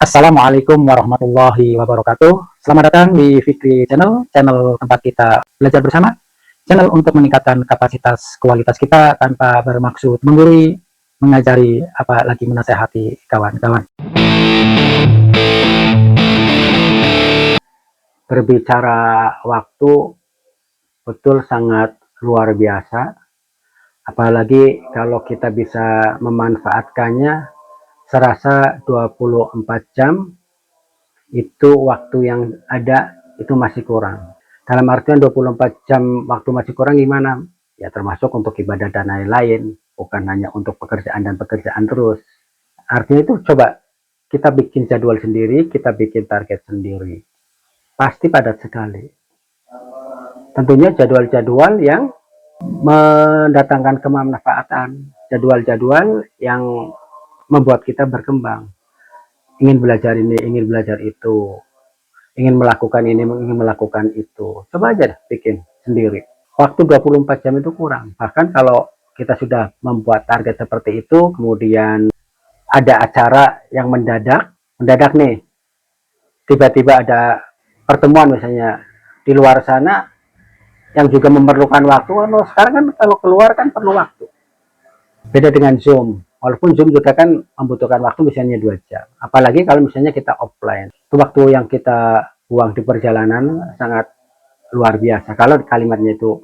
Assalamualaikum warahmatullahi wabarakatuh. Selamat datang di Fikri Channel, channel tempat kita belajar bersama, channel untuk meningkatkan kapasitas kualitas kita tanpa bermaksud menggurui, mengajari, apalagi menasehati kawan-kawan. Berbicara waktu betul sangat luar biasa, apalagi kalau kita bisa memanfaatkannya. Serasa 24 jam itu waktu yang ada itu masih kurang. Dalam artian 24 jam waktu masih kurang gimana? Ya termasuk untuk ibadah dan lain-lain, bukan hanya untuk pekerjaan dan pekerjaan terus. Artinya itu coba kita bikin jadwal sendiri, kita bikin target sendiri. Pasti padat sekali. Tentunya jadwal-jadwal yang mendatangkan kemanfaatan, jadwal-jadwal yang membuat kita berkembang. Ingin belajar ini, ingin belajar itu, ingin melakukan ini, ingin melakukan itu. Coba aja bikin sendiri. Waktu 24 jam itu kurang. Bahkan kalau kita sudah membuat target seperti itu, kemudian ada acara yang mendadak nih, tiba-tiba ada pertemuan misalnya di luar sana yang juga memerlukan waktu. Kalau sekarang kan kalau keluar kan perlu waktu. Beda dengan Zoom. Walaupun Zoom juga kan membutuhkan waktu misalnya 2 jam. Apalagi kalau misalnya kita offline. Itu waktu yang kita buang di perjalanan sangat luar biasa. Kalau kalimatnya itu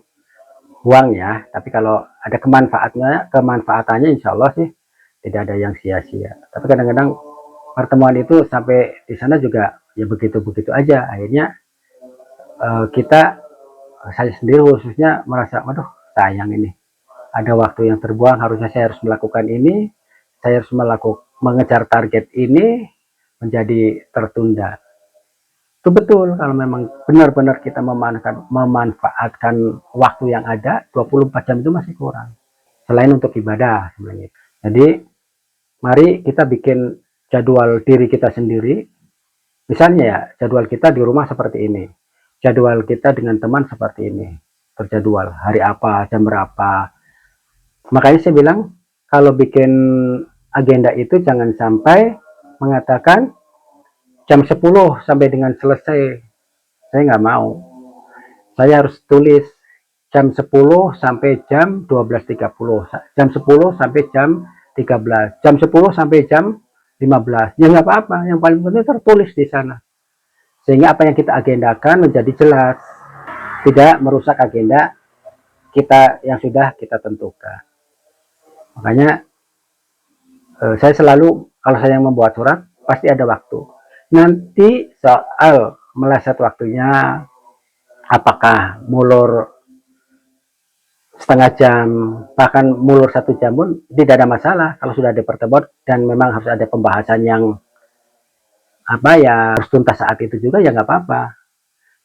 buang ya, tapi kalau ada kemanfaatannya insya Allah sih tidak ada yang sia-sia. Tapi kadang-kadang pertemuan itu sampai di sana juga ya begitu-begitu aja. Akhirnya saya sendiri khususnya merasa, waduh sayang ini. Ada waktu yang terbuang, harusnya saya harus melakukan ini, saya harus mengejar target ini, menjadi tertunda. Itu betul kalau memang benar-benar kita memanfaatkan waktu yang ada, 24 jam itu masih kurang. Selain untuk ibadah sebenarnya. Jadi mari kita bikin jadwal diri kita sendiri. Misalnya ya, jadwal kita di rumah seperti ini. Jadwal kita dengan teman seperti ini. Terjadwal hari apa, jam berapa. Makanya saya bilang, kalau bikin agenda itu jangan sampai mengatakan jam 10 sampai dengan selesai. Saya nggak mau. Saya harus tulis jam 10 sampai jam 12.30. Jam 10 sampai jam 13. Jam 10 sampai jam 15. Ya nggak apa-apa. Yang paling penting tertulis di sana. Sehingga apa yang kita agendakan menjadi jelas. Tidak merusak agenda kita yang sudah kita tentukan. Makanya saya selalu kalau saya yang membuat surat pasti ada waktu. Nanti soal meleset waktunya, apakah mulur setengah jam, bahkan mulur 1 jam pun tidak ada masalah kalau sudah ada pertemuan dan memang harus ada pembahasan yang harus tuntas saat itu juga ya nggak apa-apa.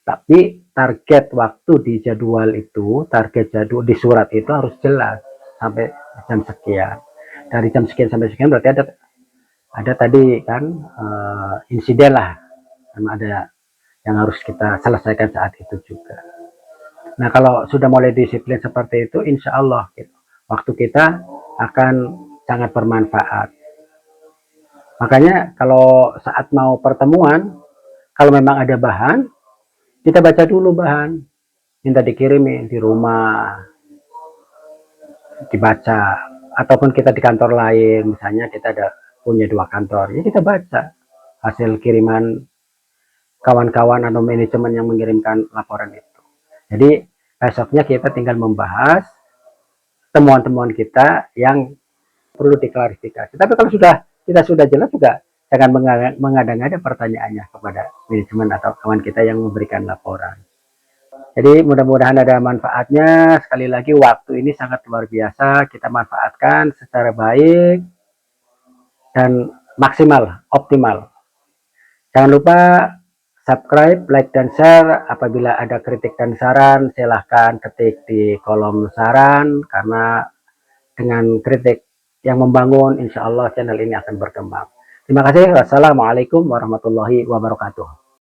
Tapi target waktu di jadwal itu, target jadwal di surat itu harus jelas sampai jam sekian. Dari jam sekian sampai sekian berarti ada tadi kan insiden lah, karena ada yang harus kita selesaikan saat itu juga. Nah kalau sudah mulai disiplin seperti itu, insya Allah gitu, waktu kita akan sangat bermanfaat. Makanya kalau saat mau pertemuan, kalau memang ada bahan, kita baca dulu bahan, minta dikirimin di rumah, dibaca, ataupun kita di kantor lain, misalnya kita ada punya 2 kantor, ya kita baca hasil kiriman kawan-kawan atau manajemen yang mengirimkan laporan itu. Jadi besoknya kita tinggal membahas temuan-temuan kita yang perlu diklarifikasi. Tapi kalau kita sudah jelas juga, jangan mengada-ngada pertanyaannya kepada manajemen atau kawan kita yang memberikan laporan. Jadi mudah-mudahan ada manfaatnya. Sekali lagi waktu ini sangat luar biasa. Kita manfaatkan secara baik dan maksimal, optimal. Jangan lupa subscribe, like, dan share. Apabila ada kritik dan saran, silahkan ketik di kolom saran. Karena dengan kritik yang membangun, insya Allah channel ini akan berkembang. Terima kasih. Wassalamualaikum warahmatullahi wabarakatuh.